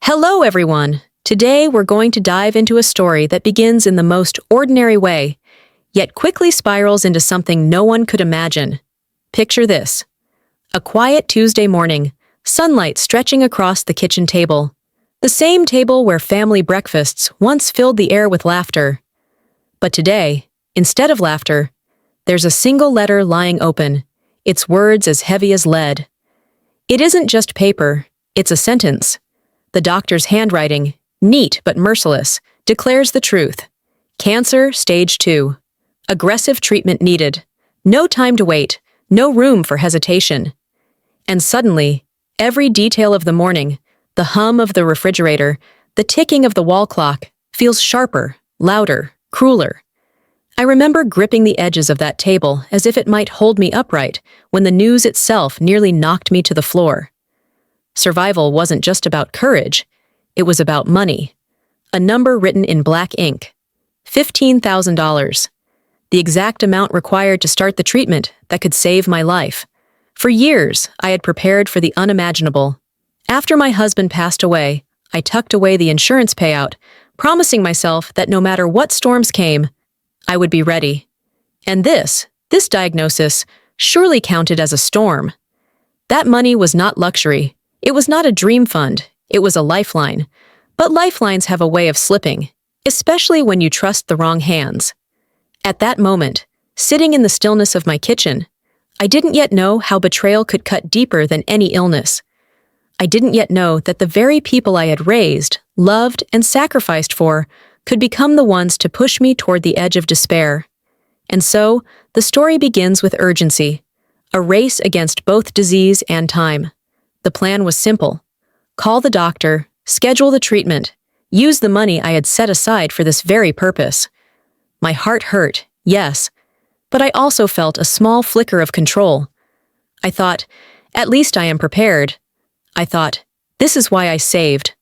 Hello, everyone! Today we're going to dive into a story that begins in the most ordinary way, yet quickly spirals into something no one could imagine. Picture this. A quiet Tuesday morning, sunlight stretching across the kitchen table. The same table where family breakfasts once filled the air with laughter. But today, instead of laughter, there's a single letter lying open, its words as heavy as lead. It isn't just paper, it's a sentence. The doctor's handwriting, neat but merciless, declares the truth. Cancer, stage 2. Aggressive treatment needed. No time to wait, no room for hesitation. And suddenly, every detail of the morning, the hum of the refrigerator, the ticking of the wall clock, feels sharper, louder, crueler. I remember gripping the edges of that table as if it might hold me upright when the news itself nearly knocked me to the floor. Survival wasn't just about courage, it was about money. A number written in black ink. $15,000. The exact amount required to start the treatment that could save my life. For years, I had prepared for the unimaginable. After my husband passed away, I tucked away the insurance payout, promising myself that no matter what storms came, I would be ready. And this diagnosis, surely counted as a storm. That money was not luxury. It was not a dream fund, it was a lifeline. But lifelines have a way of slipping, especially when you trust the wrong hands. At that moment, sitting in the stillness of my kitchen, I didn't yet know how betrayal could cut deeper than any illness. I didn't yet know that the very people I had raised, loved, and sacrificed for could become the ones to push me toward the edge of despair. And so, the story begins with urgency, a race against both disease and time. The plan was simple. Call the doctor, schedule the treatment, use the money I had set aside for this very purpose. My heart hurt, yes, but I also felt a small flicker of control. I thought, at least I am prepared. I thought, this is why I saved.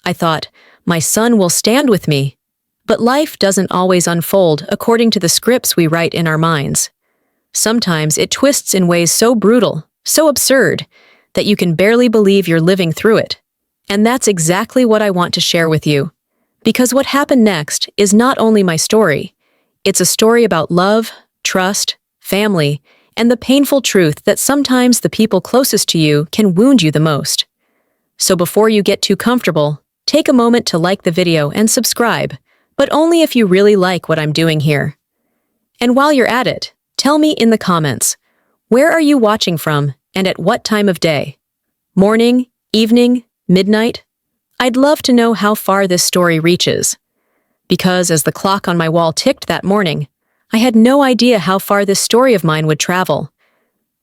I thought, my son will stand with me. But life doesn't always unfold according to the scripts we write in our minds. Sometimes it twists in ways so brutal, so absurd, that you can barely believe you're living through it. And that's exactly what I want to share with you. Because what happened next is not only my story, it's a story about love, trust, family, and the painful truth that sometimes the people closest to you can wound you the most. So before you get too comfortable, take a moment to like the video and subscribe, but only if you really like what I'm doing here. And while you're at it, tell me in the comments, where are you watching from and at what time of day? Morning, evening, midnight? I'd love to know how far this story reaches. Because as the clock on my wall ticked that morning, I had no idea how far this story of mine would travel.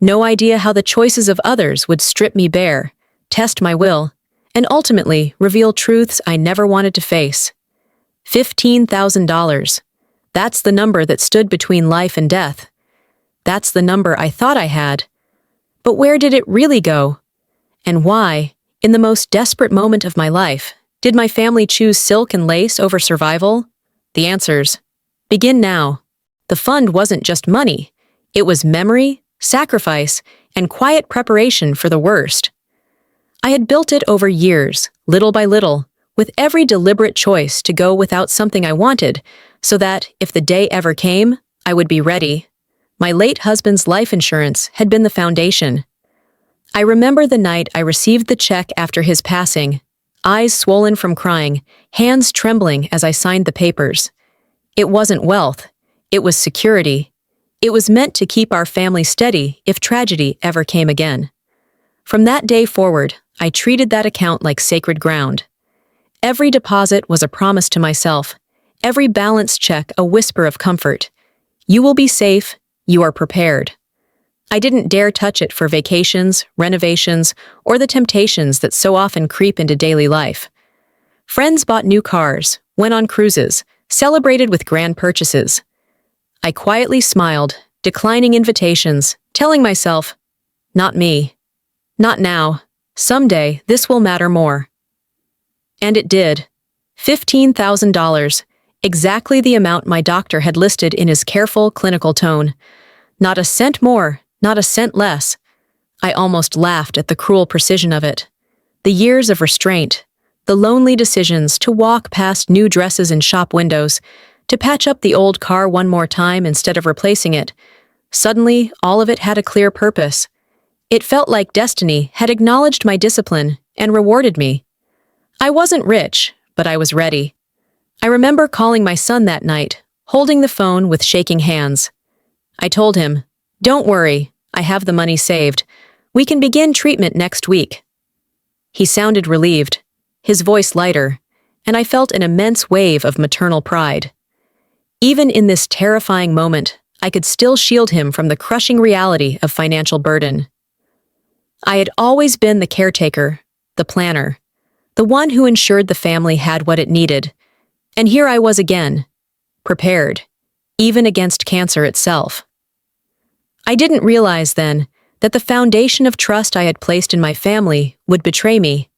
No idea how the choices of others would strip me bare, test my will, and ultimately reveal truths I never wanted to face. $15,000. That's the number that stood between life and death. That's the number I thought I had. But where did it really go? And why, in the most desperate moment of my life, did my family choose silk and lace over survival? The answers begin now. The fund wasn't just money. It was memory, sacrifice, and quiet preparation for the worst. I had built it over years, little by little, with every deliberate choice to go without something I wanted, so that, if the day ever came, I would be ready. My late husband's life insurance had been the foundation. I remember the night I received the check after his passing, eyes swollen from crying, hands trembling as I signed the papers. It wasn't wealth, it was security. It was meant to keep our family steady if tragedy ever came again. From that day forward, I treated that account like sacred ground. Every deposit was a promise to myself, every balance check a whisper of comfort. You will be safe, you are prepared. I didn't dare touch it for vacations, renovations, or the temptations that so often creep into daily life. Friends bought new cars, went on cruises, celebrated with grand purchases. I quietly smiled, declining invitations, telling myself, not me. Not now. Someday, this will matter more. And it did. $15,000, exactly the amount my doctor had listed in his careful, clinical tone. Not a cent more, not a cent less. I almost laughed at the cruel precision of it. The years of restraint, The lonely decisions to walk past new dresses in shop windows, to patch up the old car one more time instead of replacing it. Suddenly, all of it had a clear purpose. It felt like destiny had acknowledged my discipline and rewarded me. I wasn't rich, but I was ready. I remember calling my son that night, holding the phone with shaking hands. I told him, "Don't worry, I have the money saved. We can begin treatment next week." He sounded relieved, his voice lighter, and I felt an immense wave of maternal pride. Even in this terrifying moment, I could still shield him from the crushing reality of financial burden. I had always been the caretaker, the planner, the one who ensured the family had what it needed. And here I was again, prepared, even against cancer itself. I didn't realize then that the foundation of trust I had placed in my family would betray me.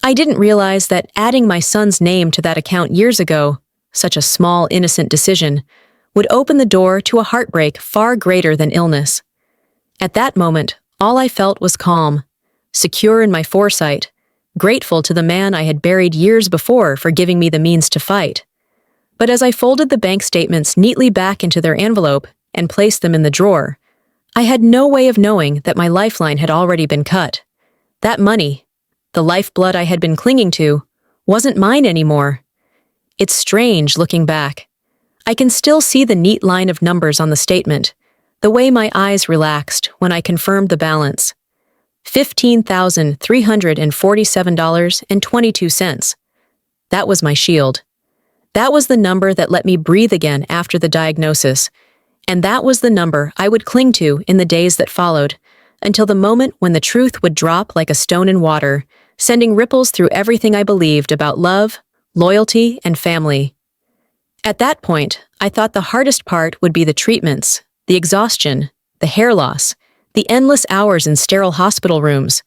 I didn't realize that adding my son's name to that account years ago, such a small, innocent decision, would open the door to a heartbreak far greater than illness. At that moment, all I felt was calm, secure in my foresight, grateful to the man I had buried years before for giving me the means to fight. But as I folded the bank statements neatly back into their envelope and placed them in the drawer, I had no way of knowing that my lifeline had already been cut. That money, the lifeblood I had been clinging to, wasn't mine anymore. It's strange looking back. I can still see the neat line of numbers on the statement, the way my eyes relaxed when I confirmed the balance. $15,347.22. That was my shield. That was the number that let me breathe again after the diagnosis, and that was the number I would cling to in the days that followed, until the moment when the truth would drop like a stone in water, sending ripples through everything I believed about love, loyalty, and family. At that point, I thought the hardest part would be the treatments, the exhaustion, the hair loss, the endless hours in sterile hospital rooms.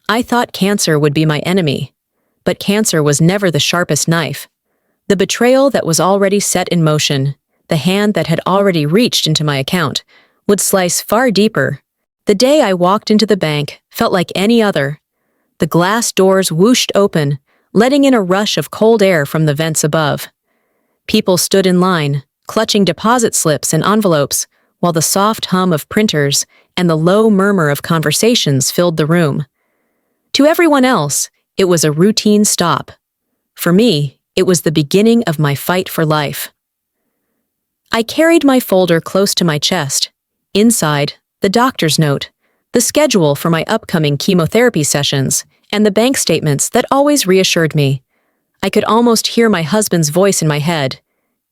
I thought cancer would be my enemy, but cancer was never the sharpest knife. The betrayal that was already set in motion, the hand that had already reached into my account, would slice far deeper. The day I walked into the bank felt like any other. The glass doors whooshed open, letting in a rush of cold air from the vents above. People stood in line, clutching deposit slips and envelopes, while the soft hum of printers and the low murmur of conversations filled the room. To everyone else, it was a routine stop. For me, it was the beginning of my fight for life. I carried my folder close to my chest. Inside, the doctor's note, the schedule for my upcoming chemotherapy sessions, and the bank statements that always reassured me. I could almost hear my husband's voice in my head.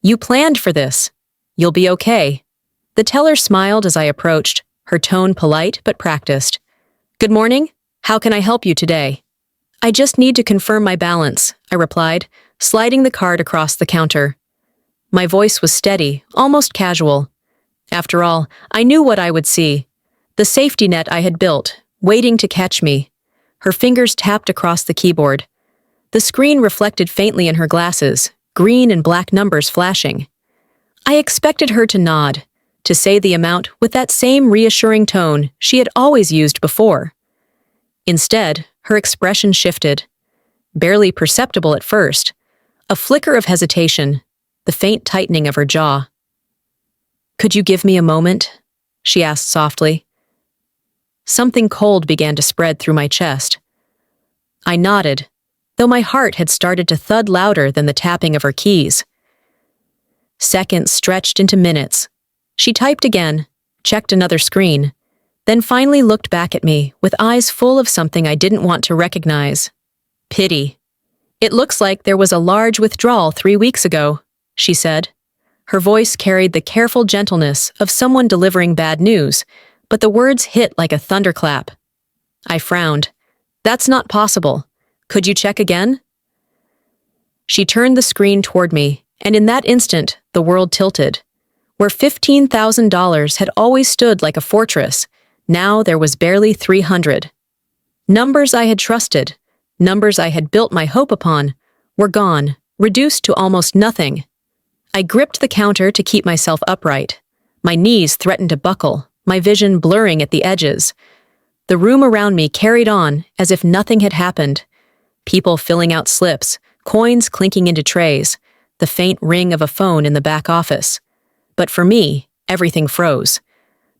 "You planned for this. You'll be okay." The teller smiled as I approached, her tone polite but practiced. "Good morning. How can I help you today?" "I just need to confirm my balance," I replied, sliding the card across the counter. My voice was steady, almost casual. After all, I knew what I would see. The safety net I had built, waiting to catch me. Her fingers tapped across the keyboard. The screen reflected faintly in her glasses, green and black numbers flashing. I expected her to nod, to say the amount with that same reassuring tone she had always used before. Instead, her expression shifted. Barely perceptible at first, a flicker of hesitation, the faint tightening of her jaw. "Could you give me a moment?" she asked softly. Something cold began to spread through my chest. I nodded, though my heart had started to thud louder than the tapping of her keys. Seconds stretched into minutes. She typed again, checked another screen, then finally looked back at me with eyes full of something I didn't want to recognize. Pity. "It looks like there was a large withdrawal 3 weeks ago," she said. Her voice carried the careful gentleness of someone delivering bad news, but the words hit like a thunderclap. I frowned. "That's not possible. Could you check again?" She turned the screen toward me, and in that instant, the world tilted. Where $15,000 had always stood like a fortress, now there was barely 300. Numbers I had trusted, numbers I had built my hope upon, were gone, reduced to almost nothing. I gripped the counter to keep myself upright. My knees threatened to buckle, my vision blurring at the edges. The room around me carried on as if nothing had happened. People filling out slips, coins clinking into trays, the faint ring of a phone in the back office. But for me, everything froze.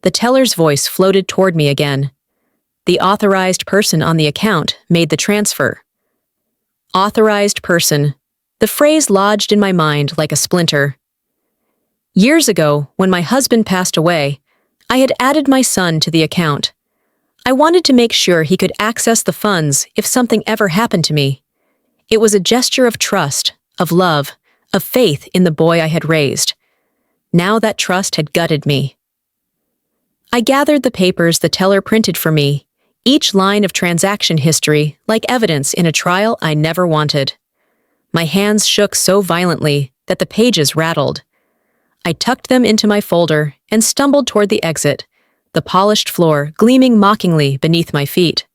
The teller's voice floated toward me again. The authorized person on the account made the transfer. Authorized person. The phrase lodged in my mind like a splinter. Years ago, when my husband passed away, I had added my son to the account. I wanted to make sure he could access the funds if something ever happened to me. It was a gesture of trust, of love, of faith in the boy I had raised. Now that trust had gutted me. I gathered the papers the teller printed for me, each line of transaction history like evidence in a trial I never wanted. My hands shook so violently that the pages rattled. I tucked them into my folder and stumbled toward the exit, the polished floor gleaming mockingly beneath my feet.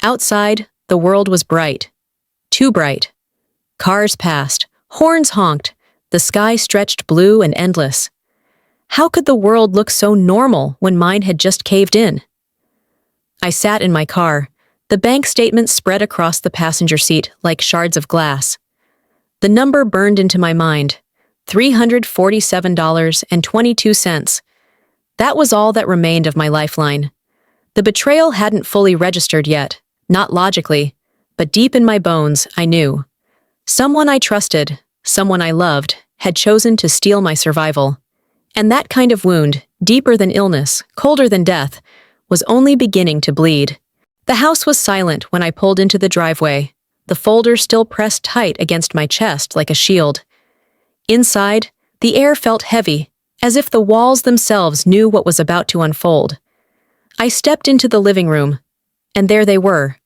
Outside, the world was bright. Too bright. Cars passed, horns honked, the sky stretched blue and endless. How could the world look so normal when mine had just caved in? I sat in my car, the bank statement spread across the passenger seat like shards of glass. The number burned into my mind, $347.22. That was all that remained of my lifeline. The betrayal hadn't fully registered yet, not logically, but deep in my bones, I knew. Someone I trusted, someone I loved, had chosen to steal my survival. And that kind of wound, deeper than illness, colder than death, was only beginning to bleed. The house was silent when I pulled into the driveway, the folder still pressed tight against my chest like a shield. Inside, the air felt heavy, as if the walls themselves knew what was about to unfold. I stepped into the living room, and there they were.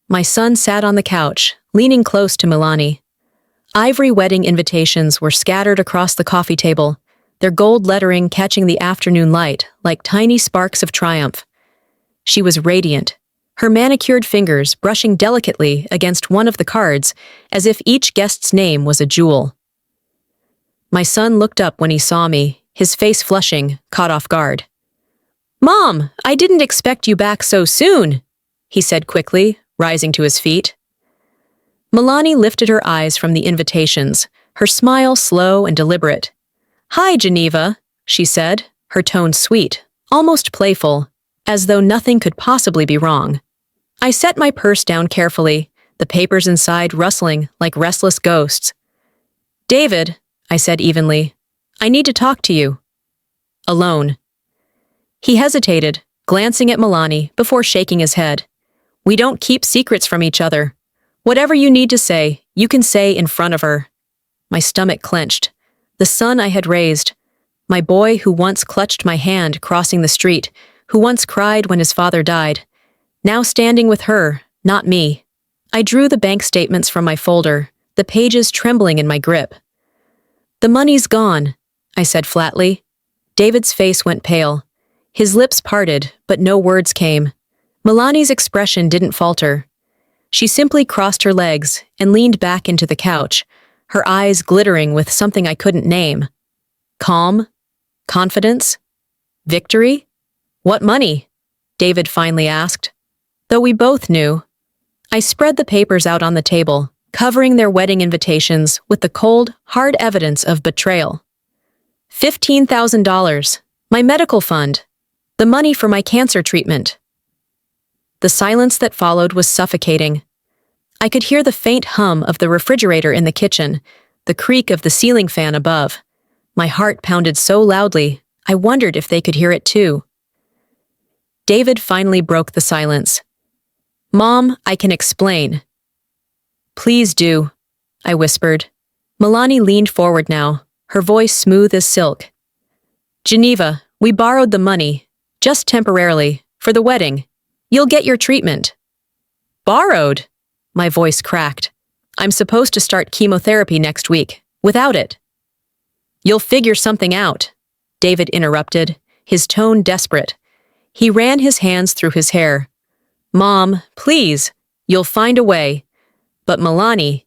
My son sat on the couch, leaning close to Milani. Ivory wedding invitations were scattered across the coffee table, their gold lettering catching the afternoon light like tiny sparks of triumph. She was radiant, her manicured fingers brushing delicately against one of the cards as if each guest's name was a jewel. My son looked up when he saw me, his face flushing, caught off guard. "Mom, I didn't expect you back so soon," he said quickly, rising to his feet. Milani lifted her eyes from the invitations, her smile slow and deliberate. "Hi, Geneva," she said, her tone sweet, almost playful, as though nothing could possibly be wrong. I set my purse down carefully, the papers inside rustling like restless ghosts. "David," I said evenly, "I need to talk to you." Alone. He hesitated, glancing at Milani before shaking his head. "We don't keep secrets from each other. Whatever you need to say, you can say in front of her." My stomach clenched. The son I had raised, my boy who once clutched my hand crossing the street, who once cried when his father died, now standing with her, not me. I drew the bank statements from my folder, the pages trembling in my grip. "The money's gone," I said flatly. David's face went pale. His lips parted, but no words came. Milani's expression didn't falter. She simply crossed her legs and leaned back into the couch, her eyes glittering with something I couldn't name. Calm? Confidence? Victory? "What money?" David finally asked. Though we both knew. I spread the papers out on the table, covering their wedding invitations with the cold, hard evidence of betrayal. $15,000, my medical fund, the money for my cancer treatment. The silence that followed was suffocating. I could hear the faint hum of the refrigerator in the kitchen, the creak of the ceiling fan above. My heart pounded so loudly, I wondered if they could hear it too. David finally broke the silence. "Mom, I can explain." "Please do," I whispered. Milani leaned forward now, her voice smooth as silk. "Geneva, we borrowed the money, just temporarily, for the wedding. You'll get your treatment." "Borrowed?" My voice cracked. "I'm supposed to start chemotherapy next week, without it." "You'll figure something out," David interrupted, his tone desperate. He ran his hands through his hair. "Mom, please, you'll find a way. But Milani,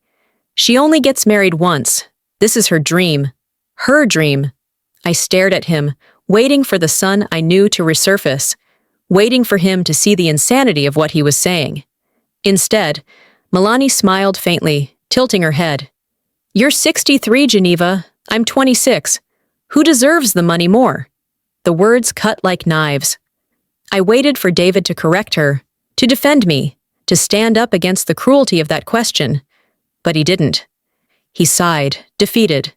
she only gets married once. This is her dream. Her dream." I stared at him, waiting for the son I knew to resurface, waiting for him to see the insanity of what he was saying. Instead, Milani smiled faintly, tilting her head. You're 63, Geneva. I'm 26. Who deserves the money more? The words cut like knives. I waited for David to correct her, to defend me, to stand up against the cruelty of that question. But he didn't. He sighed, defeated.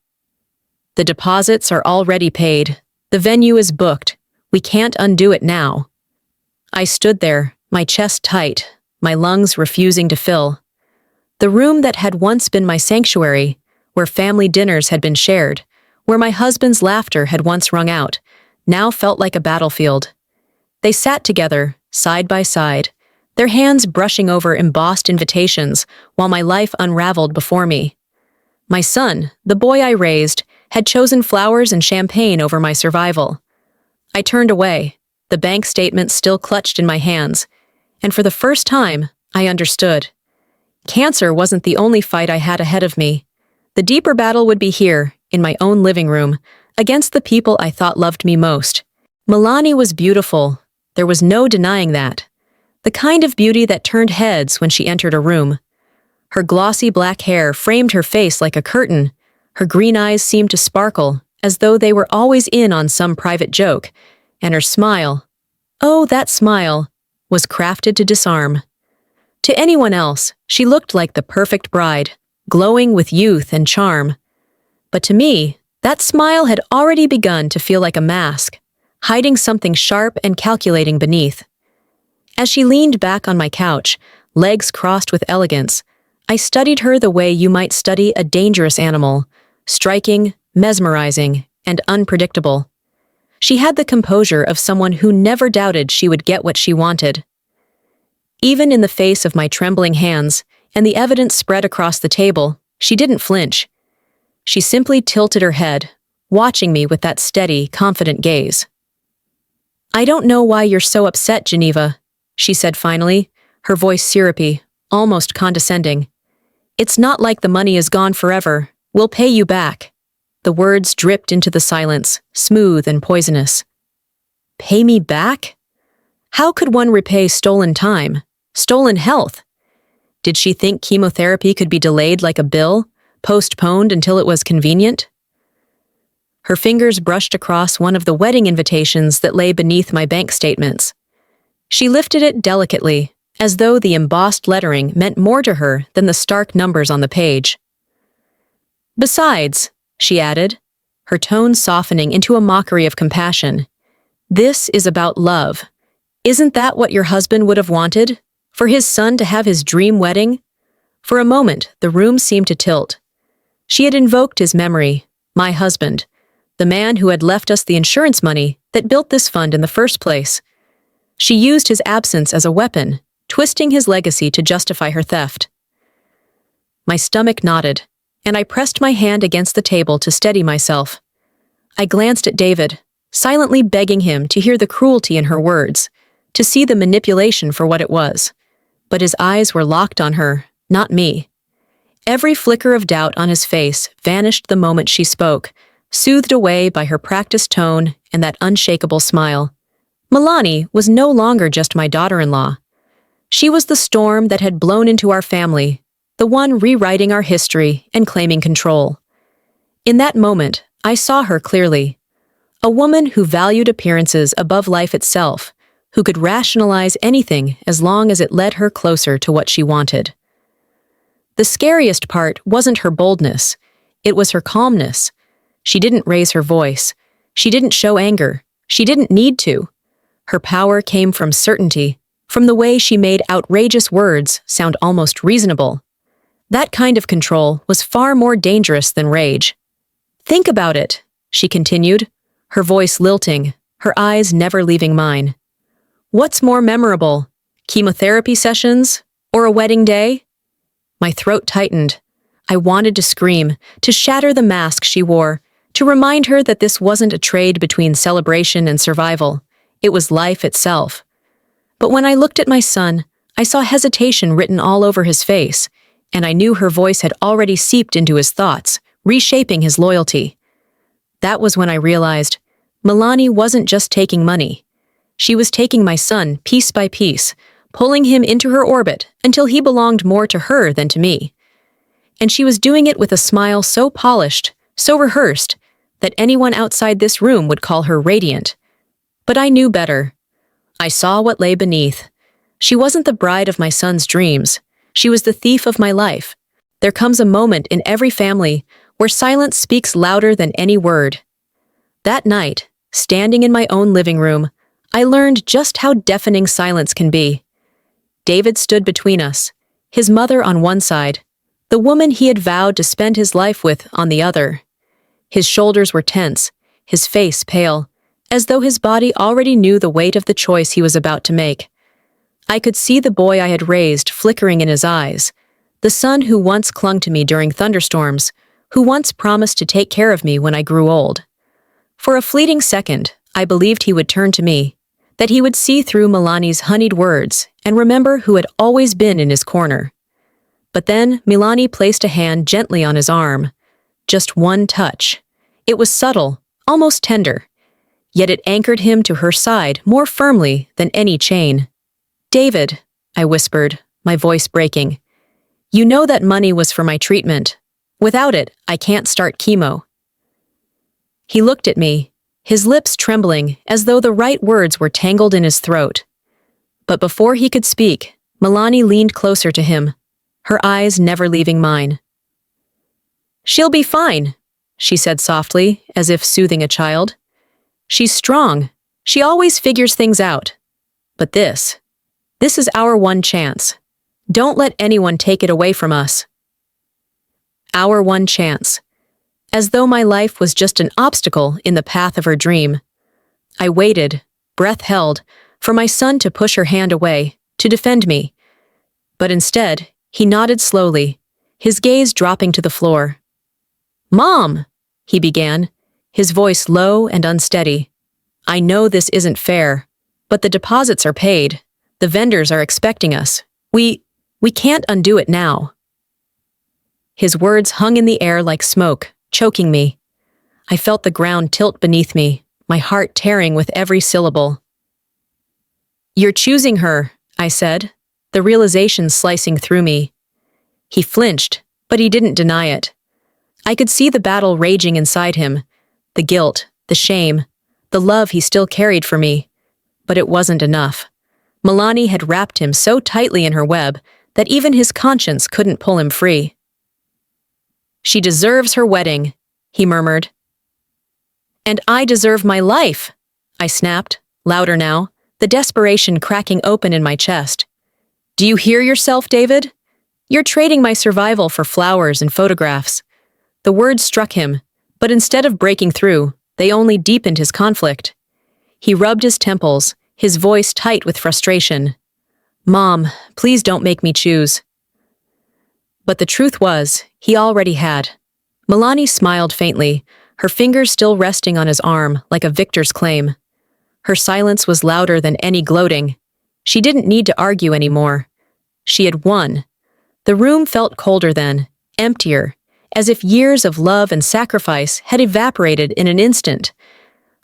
The deposits are already paid. The venue is booked. We can't undo it now. I stood there, my chest tight, my lungs refusing to fill. The room that had once been my sanctuary, where family dinners had been shared, where my husband's laughter had once rung out, now felt like a battlefield. They sat together, side by side, their hands brushing over embossed invitations while my life unraveled before me. My son, the boy I raised, had chosen flowers and champagne over my survival. I turned away, the bank statement still clutched in my hands, and for the first time, I understood. Cancer wasn't the only fight I had ahead of me. The deeper battle would be here, in my own living room, against the people I thought loved me most. Milani was beautiful. There was no denying that. The kind of beauty that turned heads when she entered a room. Her glossy black hair framed her face like a curtain. Her green eyes seemed to sparkle, as though they were always in on some private joke, and her smile, oh, that smile, was crafted to disarm. To anyone else, she looked like the perfect bride, glowing with youth and charm. But to me, that smile had already begun to feel like a mask, hiding something sharp and calculating beneath. As she leaned back on my couch, legs crossed with elegance, I studied her the way you might study a dangerous animal, striking, mesmerizing, and unpredictable. She had the composure of someone who never doubted she would get what she wanted. Even in the face of my trembling hands and the evidence spread across the table, she didn't flinch. She simply tilted her head, watching me with that steady, confident gaze. I don't know why you're so upset, Geneva, she said finally, her voice syrupy, almost condescending. It's not like the money is gone forever. We'll pay you back. The words dripped into the silence, smooth and poisonous. Pay me back? How could one repay stolen time, stolen health? Did she think chemotherapy could be delayed like a bill, postponed until it was convenient? Her fingers brushed across one of the wedding invitations that lay beneath my bank statements. She lifted it delicately, as though the embossed lettering meant more to her than the stark numbers on the page. Besides, she added, her tone softening into a mockery of compassion, this is about love. Isn't that what your husband would have wanted? For his son to have his dream wedding? For a moment, the room seemed to tilt. She had invoked his memory, my husband, the man who had left us the insurance money that built this fund in the first place. She used his absence as a weapon, twisting his legacy to justify her theft. My stomach knotted, and I pressed my hand against the table to steady myself. I glanced at David, silently begging him to hear the cruelty in her words, to see the manipulation for what it was. But his eyes were locked on her, not me. Every flicker of doubt on his face vanished the moment she spoke, soothed away by her practiced tone and that unshakable smile. Milani was no longer just my daughter-in-law. She was the storm that had blown into our family, the one rewriting our history and claiming control. In that moment, I saw her clearly. A woman who valued appearances above life itself, who could rationalize anything as long as it led her closer to what she wanted. The scariest part wasn't her boldness, it was her calmness. She didn't raise her voice. She didn't show anger. She didn't need to. Her power came from certainty, from the way she made outrageous words sound almost reasonable. That kind of control was far more dangerous than rage. Think about it, she continued, her voice lilting, her eyes never leaving mine. What's more memorable, chemotherapy sessions or a wedding day? My throat tightened. I wanted to scream, to shatter the mask she wore, to remind her that this wasn't a trade between celebration and survival. It was life itself. But when I looked at my son, I saw hesitation written all over his face, and I knew her voice had already seeped into his thoughts, reshaping his loyalty. That was when I realized Milani wasn't just taking money. She was taking my son piece by piece, pulling him into her orbit until he belonged more to her than to me. And she was doing it with a smile so polished, so rehearsed, that anyone outside this room would call her radiant. But I knew better. I saw what lay beneath. She wasn't the bride of my son's dreams. She was the thief of my life. There comes a moment in every family where silence speaks louder than any word. That night, standing in my own living room, I learned just how deafening silence can be. David stood between us, his mother on one side, the woman he had vowed to spend his life with on the other. His shoulders were tense, his face pale, as though his body already knew the weight of the choice he was about to make. I could see the boy I had raised flickering in his eyes, the son who once clung to me during thunderstorms, who once promised to take care of me when I grew old. For a fleeting second, I believed he would turn to me, that he would see through Milani's honeyed words and remember who had always been in his corner. But then Milani placed a hand gently on his arm. Just one touch. It was subtle, almost tender, yet it anchored him to her side more firmly than any chain. "David," I whispered, my voice breaking, "you know that money was for my treatment. Without it, I can't start chemo." He looked at me, his lips trembling as though the right words were tangled in his throat. But before he could speak, Milani leaned closer to him, her eyes never leaving mine. "She'll be fine," she said softly, as if soothing a child. "She's strong. She always figures things out. But this is our one chance. Don't let anyone take it away from us." Our one chance. As though my life was just an obstacle in the path of her dream. I waited, breath held, for my son to push her hand away, to defend me. But instead, he nodded slowly, his gaze dropping to the floor. "Mom," he began, his voice low and unsteady. "I know this isn't fair, but the deposits are paid. The vendors are expecting us. We can't undo it now." His words hung in the air like smoke, choking me. I felt the ground tilt beneath me, my heart tearing with every syllable. "You're choosing her," I said, the realization slicing through me. He flinched, but he didn't deny it. I could see the battle raging inside him, the guilt, the shame, the love he still carried for me. But it wasn't enough. Milani had wrapped him so tightly in her web that even his conscience couldn't pull him free. "She deserves her wedding," he murmured. "And I deserve my life," I snapped, louder now, the desperation cracking open in my chest. "Do you hear yourself, David? You're trading my survival for flowers and photographs." The words struck him, but instead of breaking through, they only deepened his conflict. He rubbed his temples, his voice tight with frustration. "Mom, please don't make me choose." But the truth was, he already had. Milani smiled faintly, her fingers still resting on his arm like a victor's claim. Her silence was louder than any gloating. She didn't need to argue anymore. She had won. The room felt colder then, emptier, as if years of love and sacrifice had evaporated in an instant.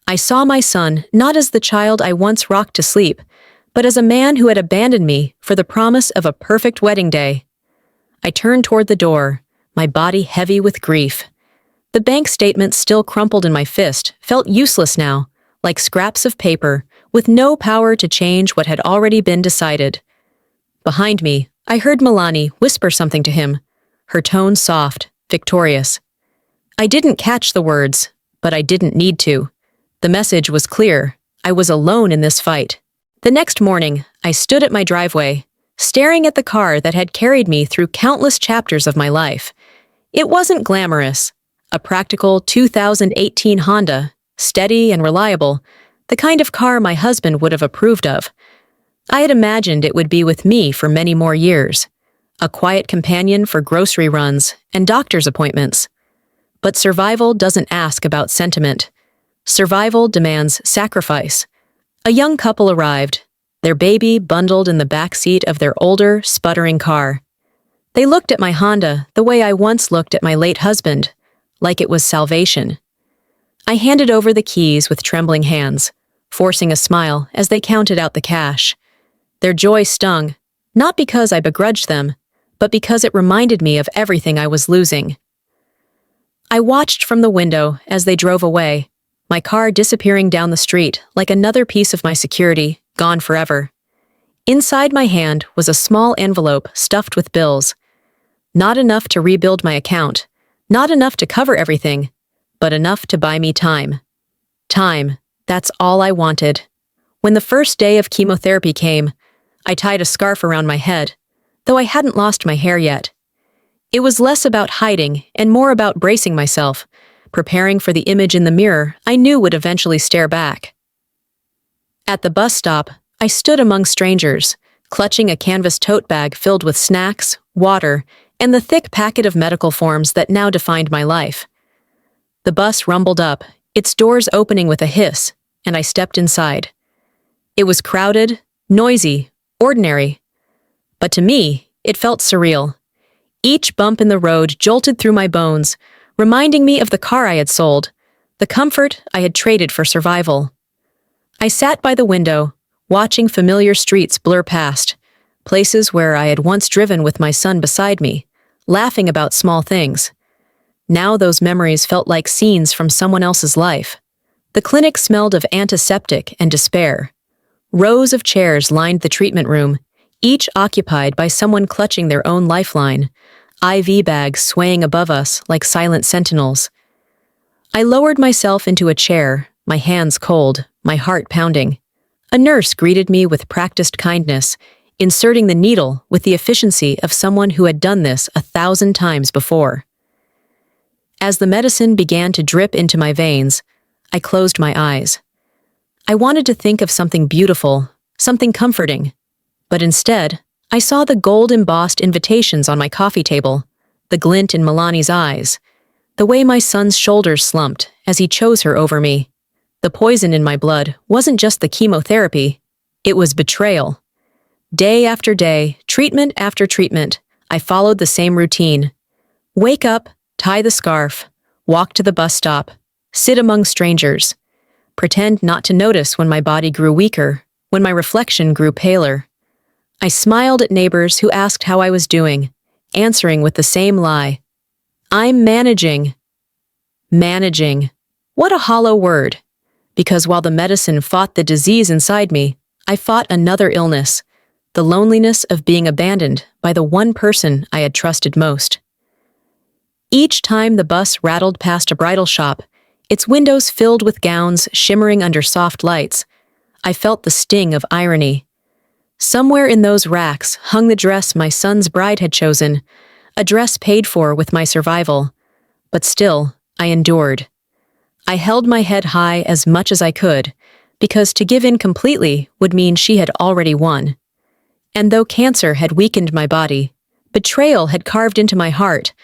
I saw my son not as the child I once rocked to sleep, but as a man who had abandoned me for the promise of a perfect wedding day. I turned toward the door, my body heavy with grief. The bank statements still crumpled in my fist felt useless now, like scraps of paper, with no power to change what had already been decided. Behind me, I heard Milani whisper something to him, her tone soft, victorious. I didn't catch the words, but I didn't need to. The message was clear. I was alone in this fight. The next morning, I stood at my driveway, staring at the car that had carried me through countless chapters of my life. It wasn't glamorous. A practical 2018 Honda, steady and reliable, the kind of car my husband would have approved of. I had imagined it would be with me for many more years, a quiet companion for grocery runs and doctor's appointments. But survival doesn't ask about sentiment. Survival demands sacrifice. A young couple arrived, their baby bundled in the back seat of their older, sputtering car. They looked at my Honda the way I once looked at my late husband, like it was salvation. I handed over the keys with trembling hands, forcing a smile as they counted out the cash. Their joy stung, not because I begrudged them, but because it reminded me of everything I was losing. I watched from the window as they drove away, my car disappearing down the street like another piece of my security, gone forever. Inside my hand was a small envelope stuffed with bills. Not enough to rebuild my account, not enough to cover everything, but enough to buy me time. Time, that's all I wanted. When the first day of chemotherapy came, I tied a scarf around my head, though I hadn't lost my hair yet. It was less about hiding and more about bracing myself, preparing for the image in the mirror I knew would eventually stare back. At the bus stop, I stood among strangers, clutching a canvas tote bag filled with snacks, water, and the thick packet of medical forms that now defined my life. The bus rumbled up, its doors opening with a hiss, and I stepped inside. It was crowded, noisy, ordinary. But to me, it felt surreal. Each bump in the road jolted through my bones, reminding me of the car I had sold, the comfort I had traded for survival. I sat by the window, watching familiar streets blur past, places where I had once driven with my son beside me, laughing about small things. Now those memories felt like scenes from someone else's life. The clinic smelled of antiseptic and despair. Rows of chairs lined the treatment room, each occupied by someone clutching their own lifeline, IV bags swaying above us like silent sentinels. I lowered myself into a chair, my hands cold, my heart pounding. A nurse greeted me with practiced kindness, inserting the needle with the efficiency of someone who had done this 1,000 times before. As the medicine began to drip into my veins, I closed my eyes. I wanted to think of something beautiful, something comforting, but instead, I saw the gold-embossed invitations on my coffee table, the glint in Milani's eyes, the way my son's shoulders slumped as he chose her over me. The poison in my blood wasn't just the chemotherapy, it was betrayal. Day after day, treatment after treatment, I followed the same routine. Wake up, tie the scarf, walk to the bus stop, sit among strangers, pretend not to notice when my body grew weaker, when my reflection grew paler. I smiled at neighbors who asked how I was doing, answering with the same lie. I'm managing. Managing. What a hollow word. Because while the medicine fought the disease inside me, I fought another illness, the loneliness of being abandoned by the one person I had trusted most. Each time the bus rattled past a bridal shop, its windows filled with gowns shimmering under soft lights, I felt the sting of irony. Somewhere in those racks hung the dress my son's bride had chosen, a dress paid for with my survival. But still, I endured. I held my head high as much as I could, because to give in completely would mean she had already won. And though cancer had weakened my body, betrayal had carved into my heart,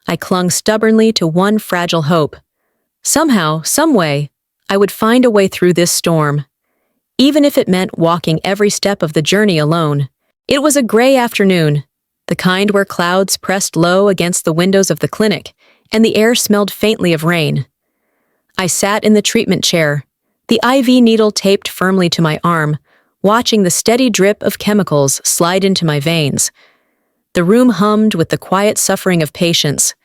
I clung stubbornly to one fragile hope. Somehow, someway, I would find a way through this storm. Even if it meant walking every step of the journey alone. It was a gray afternoon, the kind where clouds pressed low against the windows of the clinic, and the air smelled faintly of rain. I sat in the treatment chair, the IV needle taped firmly to my arm, watching the steady drip of chemicals slide into my veins. The room hummed with the quiet suffering of patients,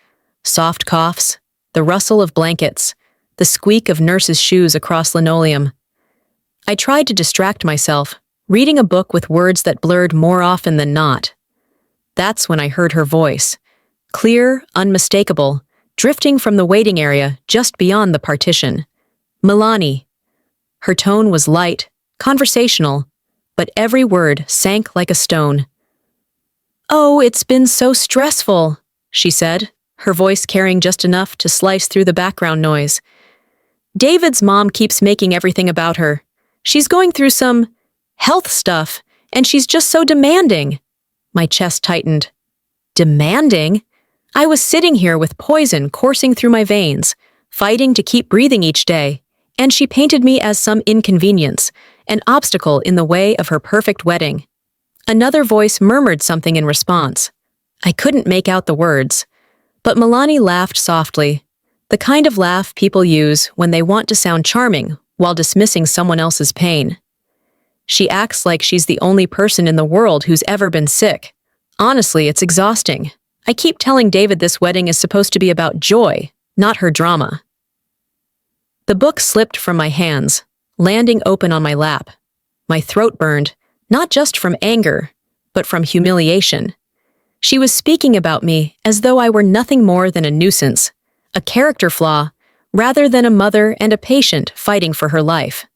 soft coughs, the rustle of blankets, the squeak of nurses' shoes across linoleum. I tried to distract myself, reading a book with words that blurred more often than not. That's when I heard her voice, clear, unmistakable, drifting from the waiting area just beyond the partition. Milani. Her tone was light, conversational, but every word sank like a stone. "Oh, it's been so stressful," she said, her voice carrying just enough to slice through the background noise. "David's mom keeps making everything about her. She's going through some health stuff, and she's just so demanding." My chest tightened. Demanding? I was sitting here with poison coursing through my veins, fighting to keep breathing each day, and she painted me as some inconvenience, an obstacle in the way of her perfect wedding. Another voice murmured something in response. I couldn't make out the words, but Milani laughed softly, the kind of laugh people use when they want to sound charming while dismissing someone else's pain. She acts like she's the only person in the world who's ever been sick. Honestly, it's exhausting. I keep telling David this wedding is supposed to be about joy, not her drama. The book slipped from my hands, landing open on my lap. My throat burned, not just from anger, but from humiliation. She was speaking about me as though I were nothing more than a nuisance, a character flaw, rather than a mother and a patient fighting for her life.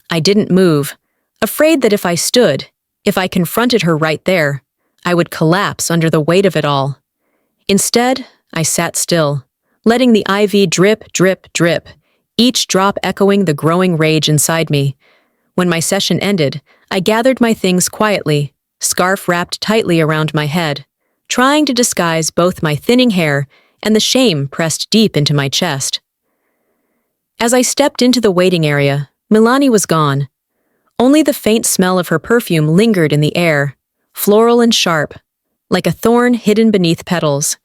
I didn't move, afraid that if I stood, if I confronted her right there, I would collapse under the weight of it all. Instead, I sat still, letting the IV drip, drip, drip, each drop echoing the growing rage inside me. When my session ended, I gathered my things quietly, scarf wrapped tightly around my head, trying to disguise both my thinning hair and the shame pressed deep into my chest. As I stepped into the waiting area, Milani was gone. Only the faint smell of her perfume lingered in the air, floral and sharp, like a thorn hidden beneath petals.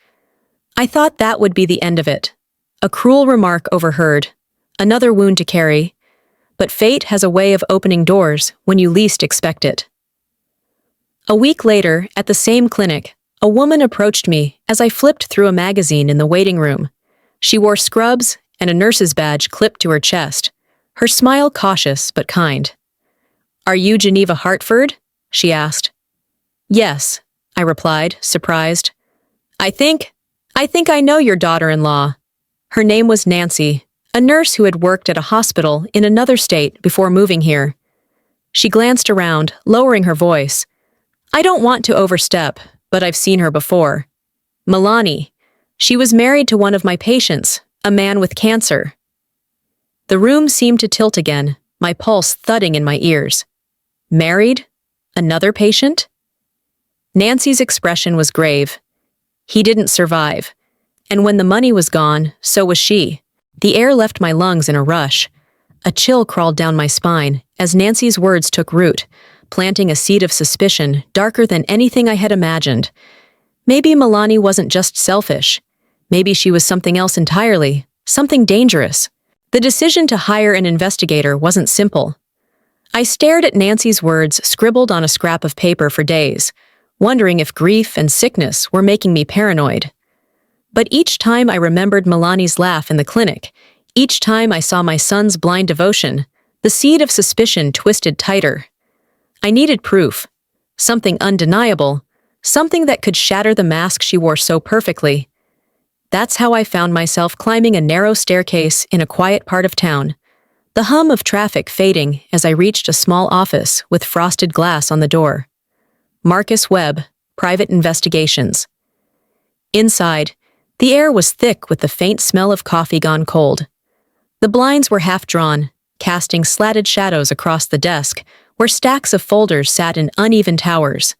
I thought that would be the end of it. A cruel remark overheard, another wound to carry, but fate has a way of opening doors when you least expect it. A week later, at the same clinic, a woman approached me as I flipped through a magazine in the waiting room. She wore scrubs and a nurse's badge clipped to her chest, her smile cautious but kind. "Are you Geneva Hartford?" she asked. "Yes," I replied, surprised. I think I know your daughter-in-law." Her name was Nancy, a nurse who had worked at a hospital in another state before moving here. She glanced around, lowering her voice. "I don't want to overstep, but I've seen her before. Milani. She was married to one of my patients, a man with cancer." The room seemed to tilt again, my pulse thudding in my ears. Married? Another patient? Nancy's expression was grave. He didn't survive. And when the money was gone, so was she. The air left my lungs in a rush. A chill crawled down my spine as Nancy's words took root, planting a seed of suspicion darker than anything I had imagined. Maybe Milani wasn't just selfish. Maybe she was something else entirely, something dangerous. The decision to hire an investigator wasn't simple. I stared at Nancy's words scribbled on a scrap of paper for days, wondering if grief and sickness were making me paranoid. But each time I remembered Milani's laugh in the clinic, each time I saw my son's blind devotion, the seed of suspicion twisted tighter. I needed proof, something undeniable, something that could shatter the mask she wore so perfectly. That's how I found myself climbing a narrow staircase in a quiet part of town, the hum of traffic fading as I reached a small office with frosted glass on the door. Marcus Webb, Private Investigations. Inside, the air was thick with the faint smell of coffee gone cold. The blinds were half drawn, casting slatted shadows across the desk, where stacks of folders sat in uneven towers.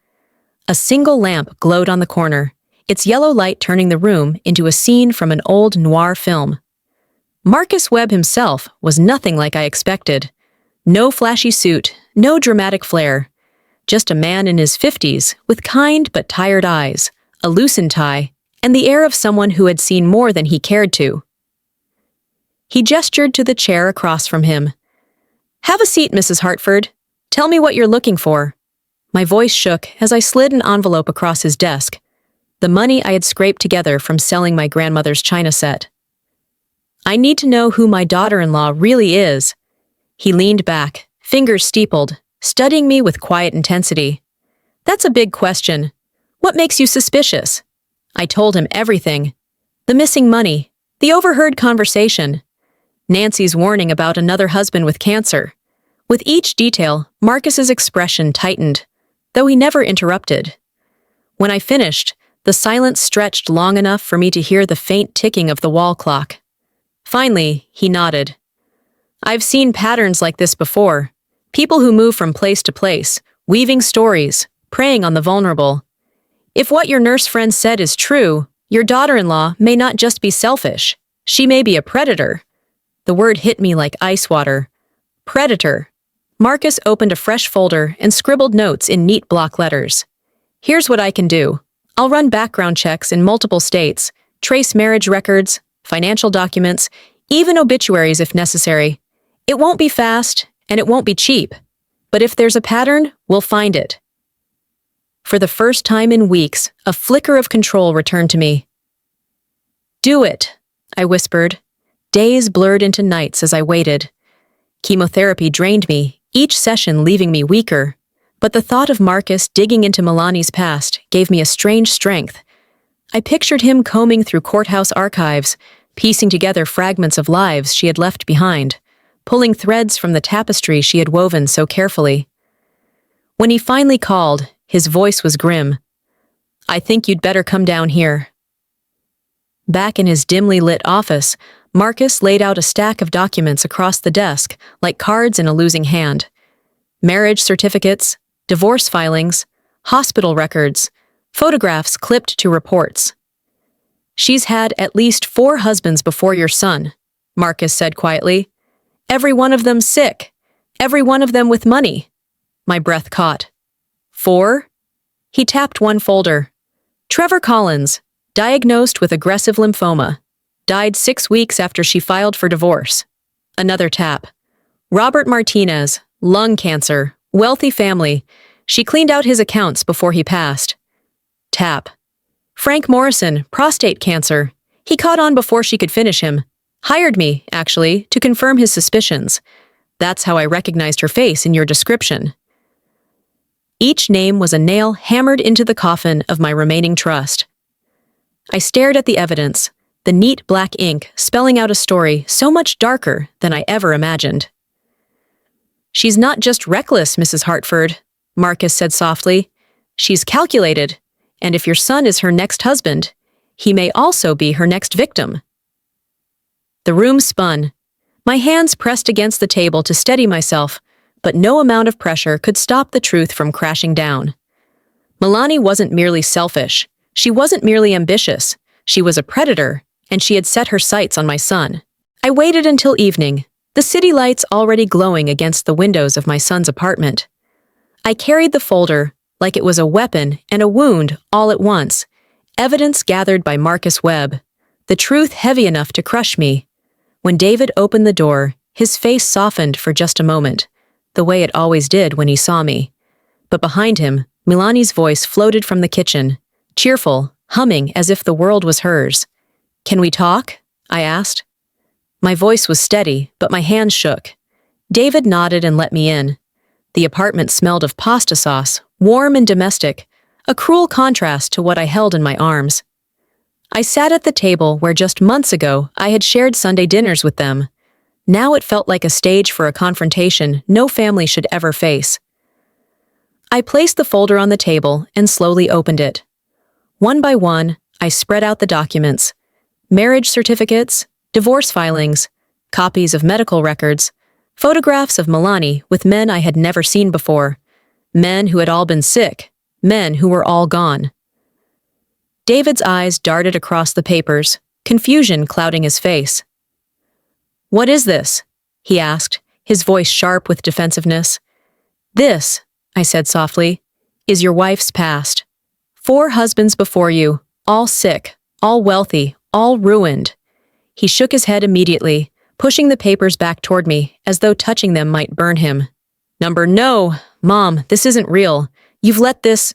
A single lamp glowed on the corner, its yellow light turning the room into a scene from an old noir film. Marcus Webb himself was nothing like I expected. No flashy suit, no dramatic flair. Just a man in his 50s with kind but tired eyes, a loosened tie, and the air of someone who had seen more than he cared to. He gestured to the chair across from him. "Have a seat, Mrs. Hartford. Tell me what you're looking for." My voice shook as I slid an envelope across his desk, the money I had scraped together from selling my grandmother's china set. "I need to know who my daughter-in-law really is." He leaned back, fingers steepled, studying me with quiet intensity. "That's a big question. What makes you suspicious?" I told him everything. The missing money, the overheard conversation, Nancy's warning about another husband with cancer. With each detail, Marcus's expression tightened, though he never interrupted. When I finished, the silence stretched long enough for me to hear the faint ticking of the wall clock. Finally, he nodded. "I've seen patterns like this before. People who move from place to place, weaving stories, preying on the vulnerable. If what your nurse friend said is true, your daughter-in-law may not just be selfish. She may be a predator." The word hit me like ice water. Predator. Marcus opened a fresh folder and scribbled notes in neat block letters. "Here's what I can do. I'll run background checks in multiple states, trace marriage records, financial documents, even obituaries if necessary. It won't be fast, and it won't be cheap. But if there's a pattern, we'll find it. For the first time in weeks, a flicker of control returned to me. Do it, I whispered. Days blurred into nights as I waited. Chemotherapy drained me, each session leaving me weaker. But the thought of Marcus digging into Milani's past gave me a strange strength. I pictured him combing through courthouse archives, piecing together fragments of lives she had left behind, pulling threads from the tapestry she had woven so carefully. When he finally called, his voice was grim. I think you'd better come down here. Back in his dimly lit office, Marcus laid out a stack of documents across the desk, like cards in a losing hand. Marriage certificates, divorce filings, hospital records, photographs clipped to reports. She's had at least 4 husbands before your son, Marcus said quietly. Every one of them sick. Every one of them with money. My breath caught. 4? He tapped one folder. Trevor Collins, diagnosed with aggressive lymphoma. Died 6 weeks after she filed for divorce. Another tap. Robert Martinez, lung cancer, wealthy family. She cleaned out his accounts before he passed. Tap. Frank Morrison, prostate cancer. He caught on before she could finish him. Hired me, actually, to confirm his suspicions. That's how I recognized her face in your description. Each name was a nail hammered into the coffin of my remaining trust. I stared at the evidence, the neat black ink spelling out a story so much darker than I ever imagined. She's not just reckless, Mrs. Hartford, Marcus said softly. She's calculated, and if your son is her next husband, he may also be her next victim. The room spun. My hands pressed against the table to steady myself, but no amount of pressure could stop the truth from crashing down. Milani wasn't merely selfish. She wasn't merely ambitious. She was a predator, and she had set her sights on my son. I waited until evening, the city lights already glowing against the windows of my son's apartment. I carried the folder like it was a weapon and a wound all at once, evidence gathered by Marcus Webb, the truth heavy enough to crush me. When David opened the door, his face softened for just a moment, the way it always did when he saw me. But behind him, Milani's voice floated from the kitchen, cheerful, humming as if the world was hers. Can we talk? I asked. My voice was steady, but my hands shook. David nodded and let me in. The apartment smelled of pasta sauce, warm and domestic, a cruel contrast to what I held in my arms. I sat at the table where just months ago I had shared Sunday dinners with them. Now it felt like a stage for a confrontation no family should ever face. I placed the folder on the table and slowly opened it. One by one, I spread out the documents. Marriage certificates, divorce filings, copies of medical records, photographs of Milani with men I had never seen before, men who had all been sick, men who were all gone. David's eyes darted across the papers, confusion clouding his face. What is this? He asked, his voice sharp with defensiveness. This, I said softly, is your wife's past. 4 husbands before you, all sick, all wealthy, all ruined. He shook his head immediately, pushing the papers back toward me, as though touching them might burn him. No, Mom, this isn't real. You've let this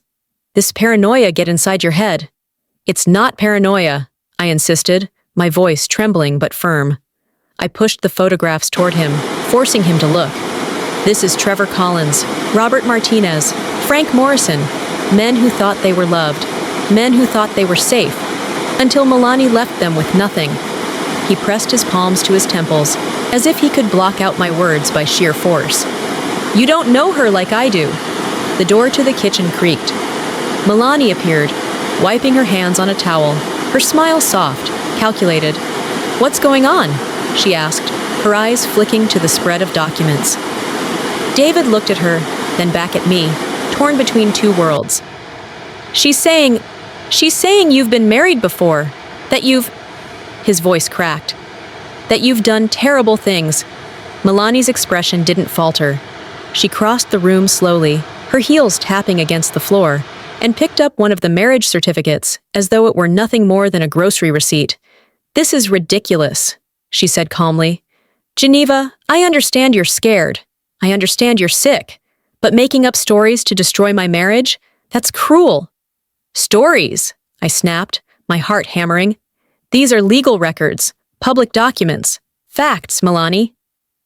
paranoia get inside your head. It's not paranoia, I insisted, my voice trembling but firm. I pushed the photographs toward him, forcing him to look. This is Trevor Collins, Robert Martinez, Frank Morrison, men who thought they were loved, men who thought they were safe, until Milani left them with nothing. He pressed his palms to his temples, as if he could block out my words by sheer force. You don't know her like I do. The door to the kitchen creaked. Milani appeared, wiping her hands on a towel, her smile soft, calculated. What's going on? She asked, her eyes flicking to the spread of documents. David looked at her, then back at me, torn between 2 worlds. She's saying you've been married before, that you've... His voice cracked. That you've done terrible things. Milani's expression didn't falter. She crossed the room slowly, her heels tapping against the floor, and picked up one of the marriage certificates as though it were nothing more than a grocery receipt. This is ridiculous, she said calmly. Geneva, I understand you're scared. I understand you're sick. But making up stories to destroy my marriage? That's cruel. Stories, I snapped, my heart hammering. These are legal records, public documents, facts, Milani.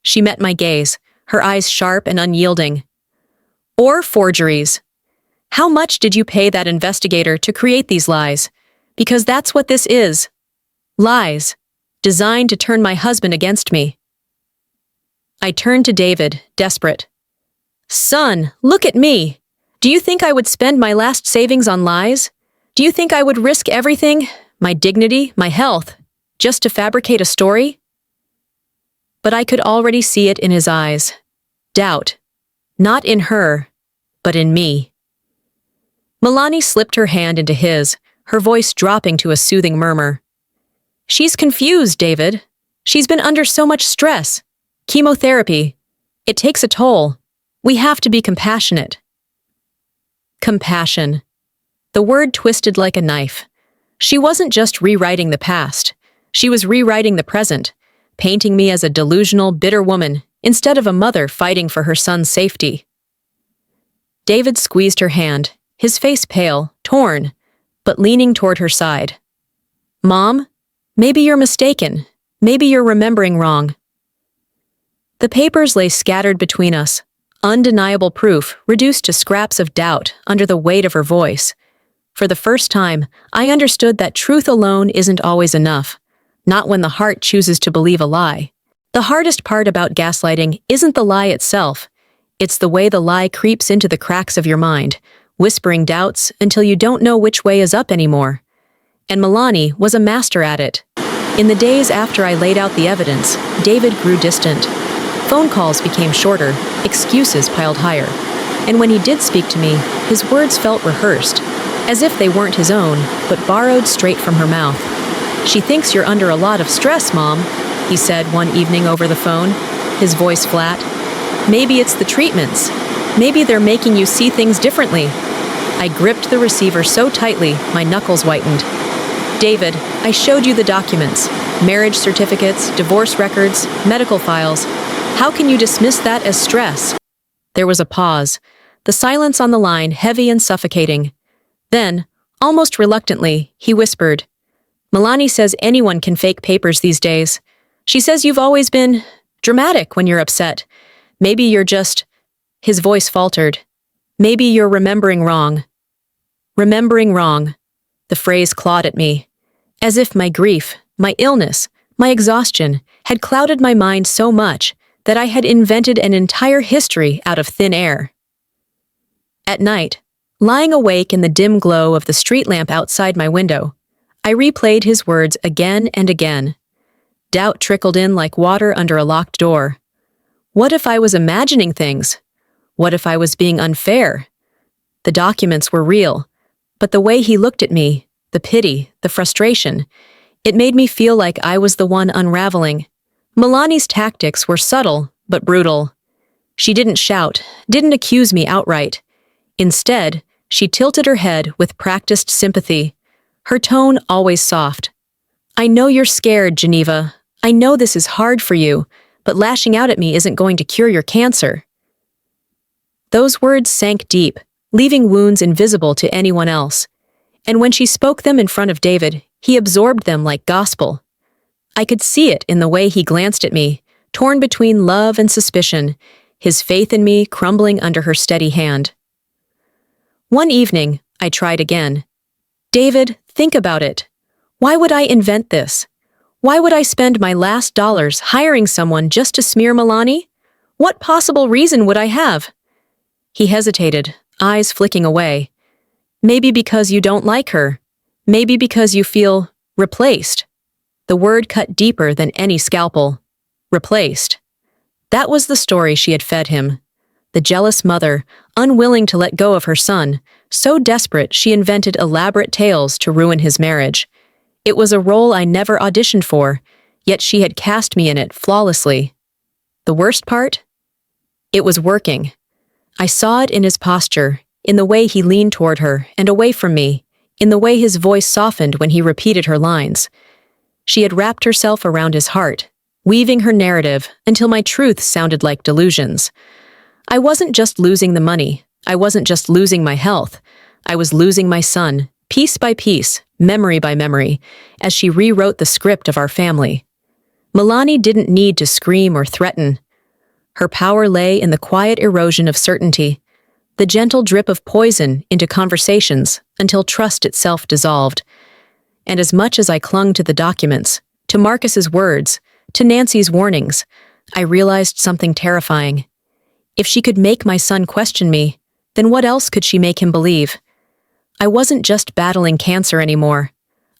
She met my gaze, her eyes sharp and unyielding. Or forgeries. How much did you pay that investigator to create these lies? Because that's what this is. Lies, designed to turn my husband against me. I turned to David, desperate. Son, look at me. Do you think I would spend my last savings on lies? Do you think I would risk everything, my dignity, my health, just to fabricate a story? But I could already see it in his eyes. Doubt. Not in her, but in me. Milani slipped her hand into his, her voice dropping to a soothing murmur. She's confused, David. She's been under so much stress. Chemotherapy. It takes a toll. We have to be compassionate. Compassion. The word twisted like a knife. She wasn't just rewriting the past. She was rewriting the present, painting me as a delusional, bitter woman instead of a mother fighting for her son's safety. David squeezed her hand, his face pale, torn, but leaning toward her side. Mom, maybe you're mistaken. Maybe you're remembering wrong. The papers lay scattered between us, undeniable proof reduced to scraps of doubt under the weight of her voice. For the first time, I understood that truth alone isn't always enough, not when the heart chooses to believe a lie. The hardest part about gaslighting isn't the lie itself. It's the way the lie creeps into the cracks of your mind, whispering doubts until you don't know which way is up anymore. And Milani was a master at it. In the days after I laid out the evidence, David grew distant. Phone calls became shorter, excuses piled higher. And when he did speak to me, his words felt rehearsed, as if they weren't his own, but borrowed straight from her mouth. She thinks you're under a lot of stress, Mom, he said one evening over the phone, his voice flat. Maybe it's the treatments. Maybe they're making you see things differently. I gripped the receiver so tightly, my knuckles whitened. David, I showed you the documents. Marriage certificates, divorce records, medical files. How can you dismiss that as stress? There was a pause, the silence on the line heavy and suffocating. Then, almost reluctantly, he whispered, Milani says anyone can fake papers these days. She says you've always been dramatic when you're upset. Maybe you're just... His voice faltered. Maybe you're remembering wrong. Remembering wrong. The phrase clawed at me, as if my grief, my illness, my exhaustion had clouded my mind so much that I had invented an entire history out of thin air. At night, lying awake in the dim glow of the street lamp outside my window, I replayed his words again and again. Doubt trickled in like water under a locked door. What if I was imagining things? What if I was being unfair? The documents were real, but the way he looked at me, the pity, the frustration, it made me feel like I was the one unraveling. Milani's tactics were subtle, but brutal. She didn't shout, didn't accuse me outright. Instead, she tilted her head with practiced sympathy, her tone always soft. I know you're scared, Geneva. I know this is hard for you, but lashing out at me isn't going to cure your cancer. Those words sank deep, leaving wounds invisible to anyone else. And when she spoke them in front of David, he absorbed them like gospel. I could see it in the way he glanced at me, torn between love and suspicion, his faith in me crumbling under her steady hand. One evening, I tried again. David, think about it. Why would I invent this? Why would I spend my last dollars hiring someone just to smear Milani? What possible reason would I have? He hesitated, eyes flicking away. Maybe because you don't like her. Maybe because you feel replaced. The word cut deeper than any scalpel. Replaced. That was the story she had fed him. The jealous mother, unwilling to let go of her son, so desperate she invented elaborate tales to ruin his marriage. It was a role I never auditioned for, yet she had cast me in it flawlessly. The worst part? It was working. I saw it in his posture, in the way he leaned toward her and away from me, in the way his voice softened when he repeated her lines. She had wrapped herself around his heart, weaving her narrative until my truth sounded like delusions. I wasn't just losing the money. I wasn't just losing my health. I was losing my son, piece by piece, memory by memory, as she rewrote the script of our family. Milani didn't need to scream or threaten. Her power lay in the quiet erosion of certainty, the gentle drip of poison into conversations until trust itself dissolved. And as much as I clung to the documents, to Marcus's words, to Nancy's warnings, I realized something terrifying. If she could make my son question me, then what else could she make him believe? I wasn't just battling cancer anymore.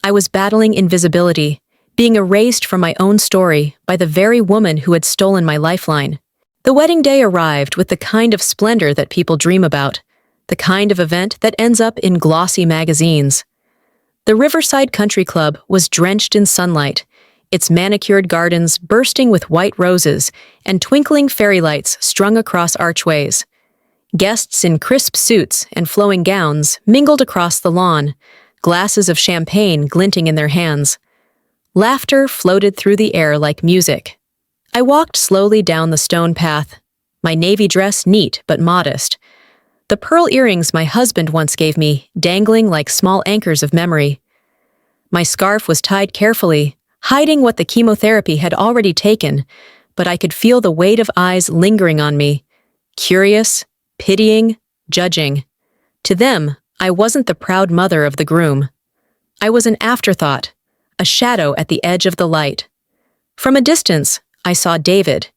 I was battling invisibility, being erased from my own story by the very woman who had stolen my lifeline. The wedding day arrived with the kind of splendor that people dream about, the kind of event that ends up in glossy magazines. The Riverside Country Club was drenched in sunlight, its manicured gardens bursting with white roses and twinkling fairy lights strung across archways. Guests in crisp suits and flowing gowns mingled across the lawn, glasses of champagne glinting in their hands. Laughter floated through the air like music. I walked slowly down the stone path, my navy dress neat but modest, the pearl earrings my husband once gave me dangling like small anchors of memory. My scarf was tied carefully, hiding what the chemotherapy had already taken, but I could feel the weight of eyes lingering on me, curious, pitying, judging. To them, I wasn't the proud mother of the groom. I was an afterthought, a shadow at the edge of the light. From a distance, I saw David.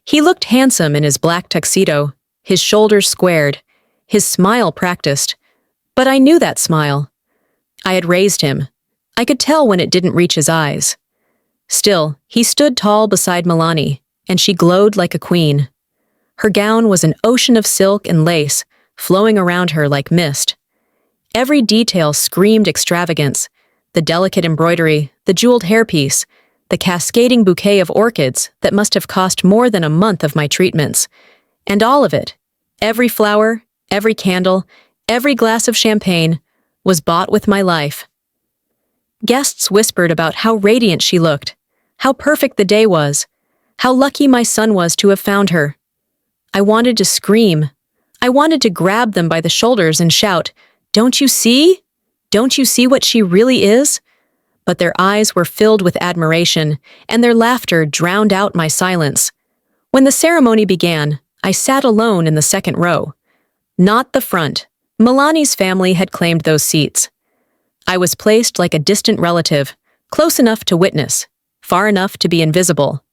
He looked handsome in his black tuxedo, his shoulders squared, his smile practiced. But I knew that smile. I had raised him. I could tell when it didn't reach his eyes. Still, he stood tall beside Milani, and she glowed like a queen. Her gown was an ocean of silk and lace, flowing around her like mist. Every detail screamed extravagance, the delicate embroidery, the jeweled hairpiece, the cascading bouquet of orchids that must have cost more than a month of my treatments. And all of it, every flower, every candle, every glass of champagne, was bought with my life. Guests whispered about how radiant she looked, how perfect the day was, how lucky my son was to have found her. I wanted to scream. I wanted to grab them by the shoulders and shout, "Don't you see? Don't you see what she really is?" But their eyes were filled with admiration, and their laughter drowned out my silence. When the ceremony began, I sat alone in the second row. Not the front. Milani's family had claimed those seats. I was placed like a distant relative, close enough to witness, far enough to be invisible.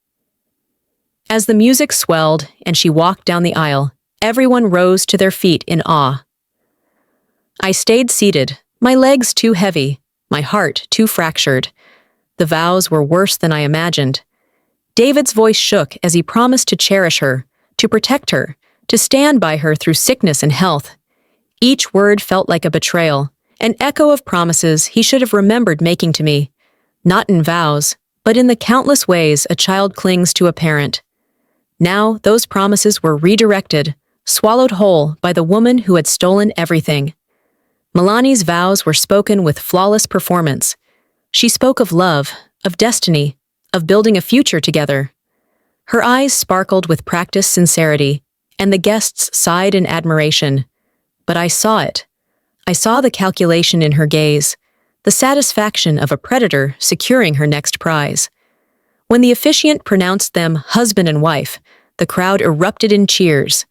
As the music swelled and she walked down the aisle, everyone rose to their feet in awe. I stayed seated, my legs too heavy, my heart too fractured. The vows were worse than I imagined. David's voice shook as he promised to cherish her, to protect her, to stand by her through sickness and health. Each word felt like a betrayal, an echo of promises he should have remembered making to me, not in vows, but in the countless ways a child clings to a parent. Now those promises were redirected, swallowed whole by the woman who had stolen everything. Milani's vows were spoken with flawless performance. She spoke of love, of destiny, of building a future together. Her eyes sparkled with practiced sincerity, and the guests sighed in admiration. But I saw it. I saw the calculation in her gaze, the satisfaction of a predator securing her next prize. When the officiant pronounced them husband and wife, the crowd erupted in cheers.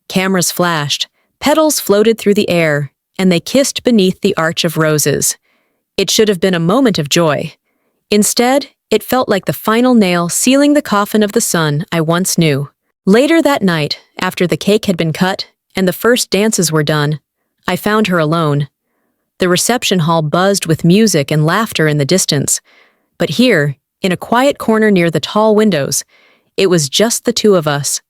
Cameras flashed, petals floated through the air, and they kissed beneath the arch of roses. It should have been a moment of joy. Instead, it felt like the final nail sealing the coffin of the son I once knew. Later that night, after the cake had been cut and the first dances were done, I found her alone. The reception hall buzzed with music and laughter in the distance, but here, in a quiet corner near the tall windows, it was just the two of us.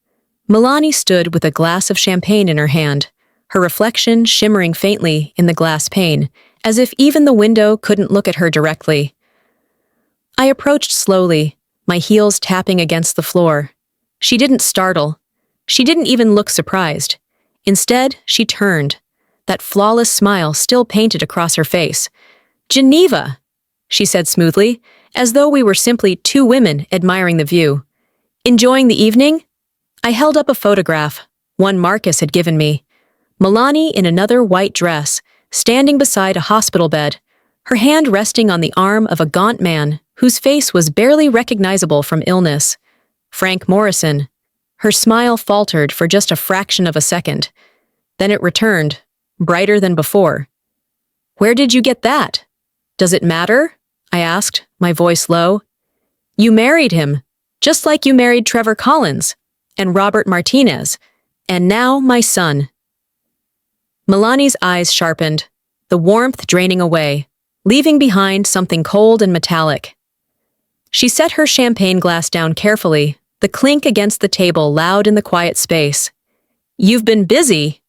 Milani stood with a glass of champagne in her hand, her reflection shimmering faintly in the glass pane, as if even the window couldn't look at her directly. I approached slowly, my heels tapping against the floor. She didn't startle. She didn't even look surprised. Instead, she turned, that flawless smile still painted across her face. "Geneva," she said smoothly, as though we were simply two women admiring the view. "Enjoying the evening?" I held up a photograph, one Marcus had given me. Milani in another white dress, standing beside a hospital bed, her hand resting on the arm of a gaunt man whose face was barely recognizable from illness. Frank Morrison. Her smile faltered for just a fraction of a second. Then it returned, brighter than before. "Where did you get that?" "Does it matter?" I asked, my voice low. "You married him, just like you married Trevor Collins, and Robert Martinez, and now my son." Milani's eyes sharpened, the warmth draining away, leaving behind something cold and metallic. She set her champagne glass down carefully, the clink against the table loud in the quiet space. "You've been busy."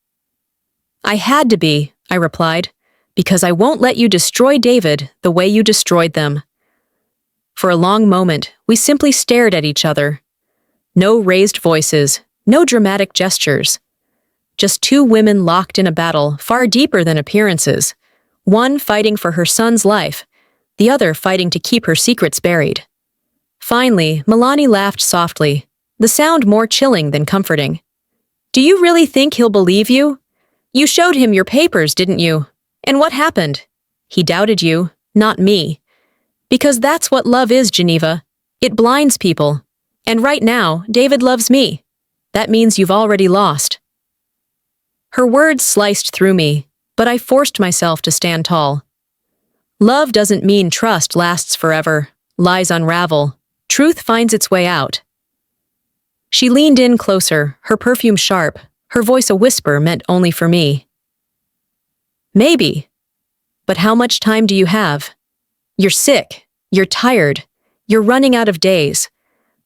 "I had to be," I replied, "because I won't let you destroy David the way you destroyed them." For a long moment, we simply stared at each other. No raised voices, no dramatic gestures. Just two women locked in a battle far deeper than appearances, one fighting for her son's life, the other fighting to keep her secrets buried. Finally, Milani laughed softly, the sound more chilling than comforting. "Do you really think he'll believe you? You showed him your papers, didn't you? And what happened? He doubted you, not me. Because that's what love is, Geneva. It blinds people. And right now, David loves me. That means you've already lost." Her words sliced through me, but I forced myself to stand tall. Love doesn't mean trust lasts forever, lies unravel, truth finds its way out. She leaned in closer, her perfume sharp, her voice a whisper meant only for me. "Maybe. But how much time do you have? You're sick, you're tired, you're running out of days.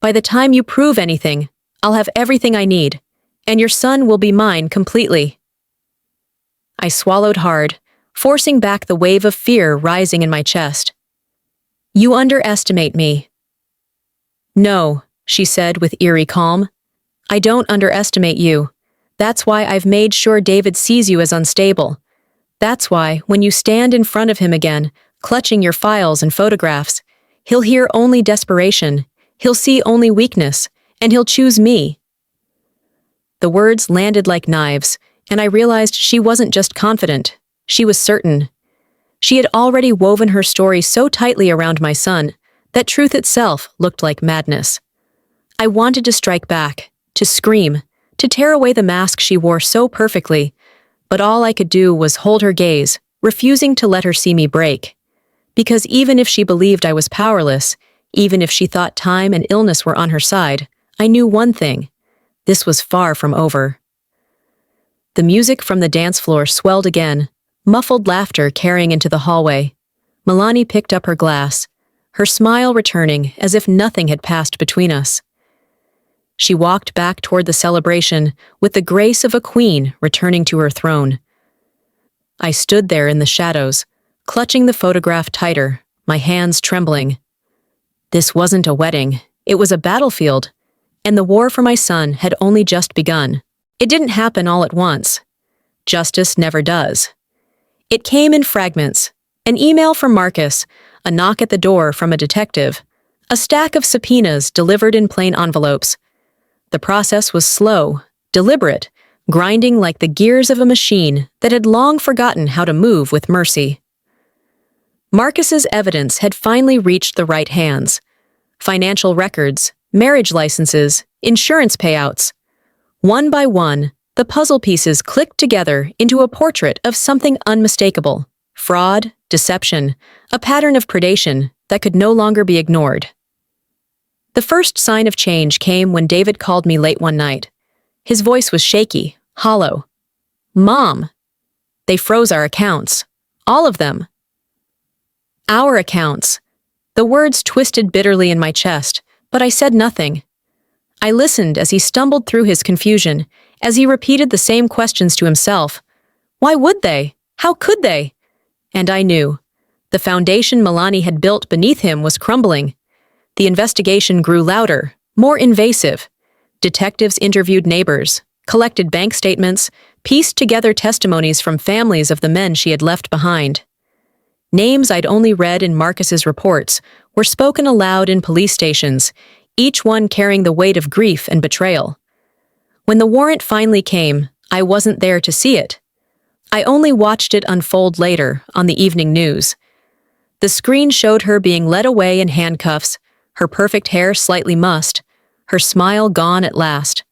By the time you prove anything, I'll have everything I need, and your son will be mine completely." I swallowed hard, forcing back the wave of fear rising in my chest. "You underestimate me." "No," she said with eerie calm. "I don't underestimate you. That's why I've made sure David sees you as unstable. That's why, when you stand in front of him again, clutching your files and photographs, he'll hear only desperation, he'll see only weakness, and he'll choose me." The words landed like knives, and I realized she wasn't just confident, she was certain. She had already woven her story so tightly around my son that truth itself looked like madness. I wanted to strike back, to scream, to tear away the mask she wore so perfectly, but all I could do was hold her gaze, refusing to let her see me break. Because even if she believed I was powerless, even if she thought time and illness were on her side, I knew one thing: this was far from over. The music from the dance floor swelled again, muffled laughter carrying into the hallway. Milani picked up her glass, her smile returning as if nothing had passed between us. She walked back toward the celebration with the grace of a queen returning to her throne. I stood there in the shadows, clutching the photograph tighter, my hands trembling. This wasn't a wedding, it was a battlefield, and the war for my son had only just begun. It didn't happen all at once. Justice never does. It came in fragments: an email from Marcus, a knock at the door from a detective, a stack of subpoenas delivered in plain envelopes. The process was slow, deliberate, grinding like the gears of a machine that had long forgotten how to move with mercy. Marcus's evidence had finally reached the right hands. Financial records, marriage licenses, insurance payouts. One by one, the puzzle pieces clicked together into a portrait of something unmistakable: fraud, deception, a pattern of predation that could no longer be ignored. The first sign of change came when David called me late one night. His voice was shaky, hollow. "Mom, they froze our accounts. All of them." "Our accounts." The words twisted bitterly in my chest, but I said nothing. I listened as he stumbled through his confusion, as he repeated the same questions to himself. Why would they? How could they? And I knew. The foundation Milani had built beneath him was crumbling. The investigation grew louder, more invasive. Detectives interviewed neighbors, collected bank statements, pieced together testimonies from families of the men she had left behind. Names I'd only read in Marcus's reports were spoken aloud in police stations, each one carrying the weight of grief and betrayal. When the warrant finally came, I wasn't there to see it. I only watched it unfold later on the evening news. The screen showed her being led away in handcuffs, her perfect hair slightly mussed, her smile gone at last.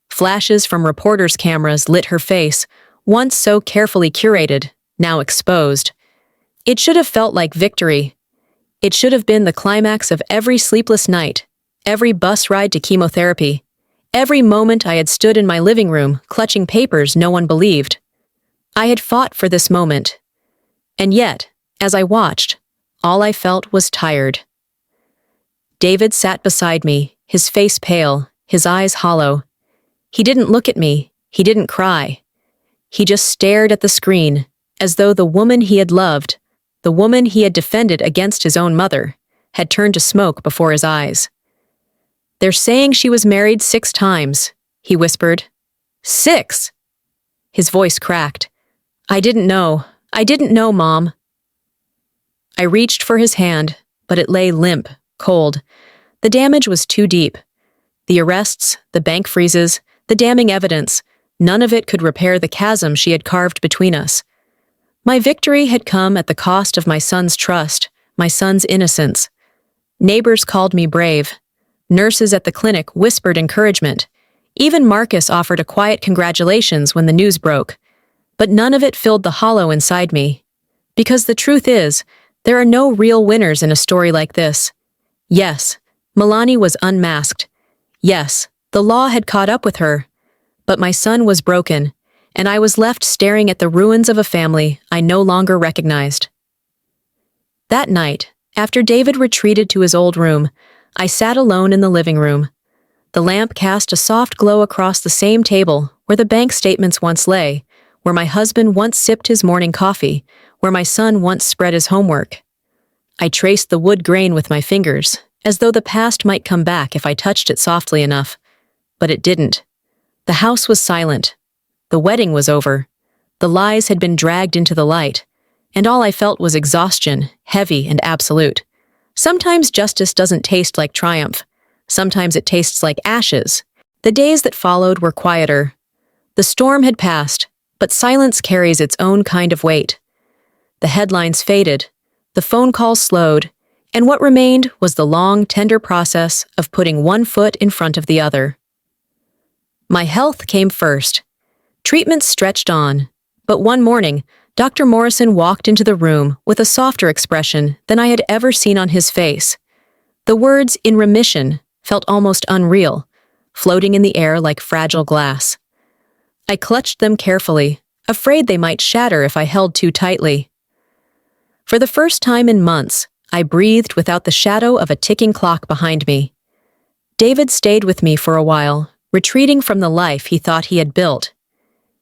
Flashes from reporters' cameras lit her face, once so carefully curated, now exposed. It should have felt like victory. It should have been the climax of every sleepless night, every bus ride to chemotherapy, every moment I had stood in my living room clutching papers no one believed. I had fought for this moment. And yet, as I watched, all I felt was tired. David sat beside me, his face pale, his eyes hollow. He didn't look at me, he didn't cry. He just stared at the screen, as though the woman he had loved, the woman he had defended against his own mother, had turned to smoke before his eyes. "They're saying she was married 6 times, he whispered. 6! His voice cracked. I didn't know, Mom." I reached for his hand, but it lay limp, cold. The damage was too deep. The arrests, the bank freezes, the damning evidence, none of it could repair the chasm she had carved between us. My victory had come at the cost of my son's trust, my son's innocence. Neighbors called me brave. Nurses at the clinic whispered encouragement. Even Marcus offered a quiet congratulations when the news broke. But none of it filled the hollow inside me. Because the truth is, there are no real winners in a story like this. Yes, Milani was unmasked. Yes, the law had caught up with her. But my son was broken, and I was left staring at the ruins of a family I no longer recognized. That night, after David retreated to his old room, I sat alone in the living room. The lamp cast a soft glow across the same table where the bank statements once lay, where my husband once sipped his morning coffee, where my son once spread his homework. I traced the wood grain with my fingers, as though the past might come back if I touched it softly enough. But it didn't. The house was silent. The wedding was over. The lies had been dragged into the light, and all I felt was exhaustion, heavy and absolute. Sometimes justice doesn't taste like triumph. Sometimes it tastes like ashes. The days that followed were quieter. The storm had passed, but silence carries its own kind of weight. The headlines faded, the phone calls slowed, and what remained was the long, tender process of putting one foot in front of the other. My health came first. Treatments stretched on, but one morning, Dr. Morrison walked into the room with a softer expression than I had ever seen on his face. The words "in remission" felt almost unreal, floating in the air like fragile glass. I clutched them carefully, afraid they might shatter if I held too tightly. For the first time in months, I breathed without the shadow of a ticking clock behind me. David stayed with me for a while, retreating from the life he thought he had built.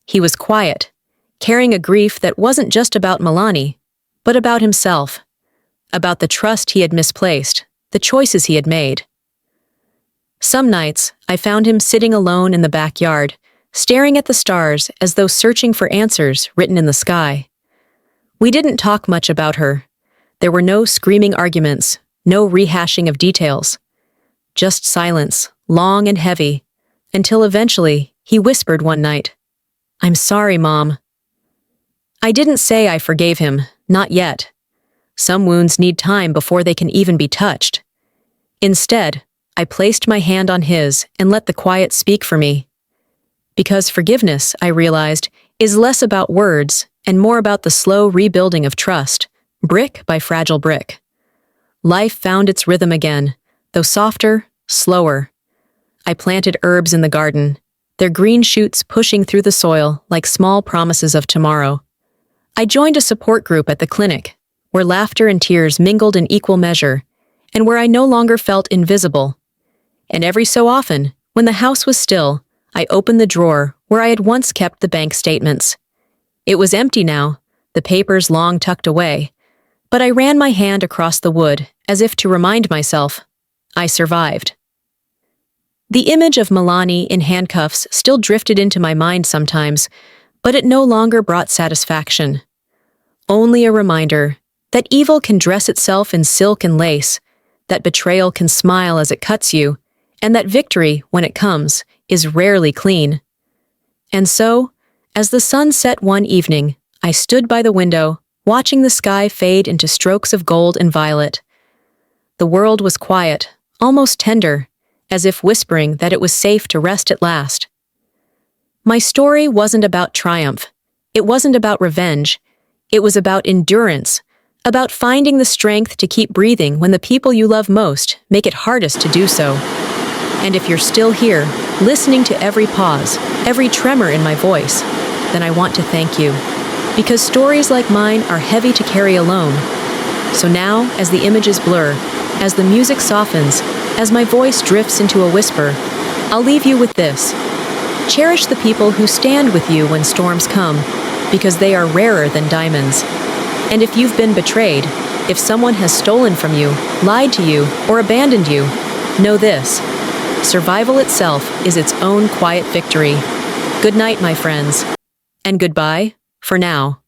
He was quiet, carrying a grief that wasn't just about Milani, but about himself, about the trust he had misplaced, the choices he had made. Some nights, I found him sitting alone in the backyard, staring at the stars as though searching for answers written in the sky. We didn't talk much about her. There were no screaming arguments, no rehashing of details. Just silence, long and heavy, until eventually he whispered one night, "I'm sorry, Mom." I didn't say I forgave him, not yet. Some wounds need time before they can even be touched. Instead, I placed my hand on his and let the quiet speak for me. Because forgiveness, I realized, is less about words and more about the slow rebuilding of trust, brick by fragile brick. Life found its rhythm again, though softer, slower. I planted herbs in the garden, their green shoots pushing through the soil like small promises of tomorrow. I joined a support group at the clinic, where laughter and tears mingled in equal measure, and where I no longer felt invisible. And every so often, when the house was still, I opened the drawer where I had once kept the bank statements. It was empty now, the papers long tucked away, but I ran my hand across the wood as if to remind myself, I survived. The image of Milani in handcuffs still drifted into my mind sometimes, but it no longer brought satisfaction. Only a reminder that evil can dress itself in silk and lace, that betrayal can smile as it cuts you, and that victory, when it comes, is rarely clean. And so, as the sun set one evening, I stood by the window, watching the sky fade into strokes of gold and violet. The world was quiet, almost tender, as if whispering that it was safe to rest at last. My story wasn't about triumph. It wasn't about revenge. It was about endurance, about finding the strength to keep breathing when the people you love most make it hardest to do so. And if you're still here, listening to every pause, every tremor in my voice, then I want to thank you. Because stories like mine are heavy to carry alone. So now, as the images blur, as the music softens, as my voice drifts into a whisper, I'll leave you with this. Cherish the people who stand with you when storms come, because they are rarer than diamonds. And if you've been betrayed, if someone has stolen from you, lied to you, or abandoned you, know this. Survival itself is its own quiet victory. Good night, my friends. And goodbye, for now.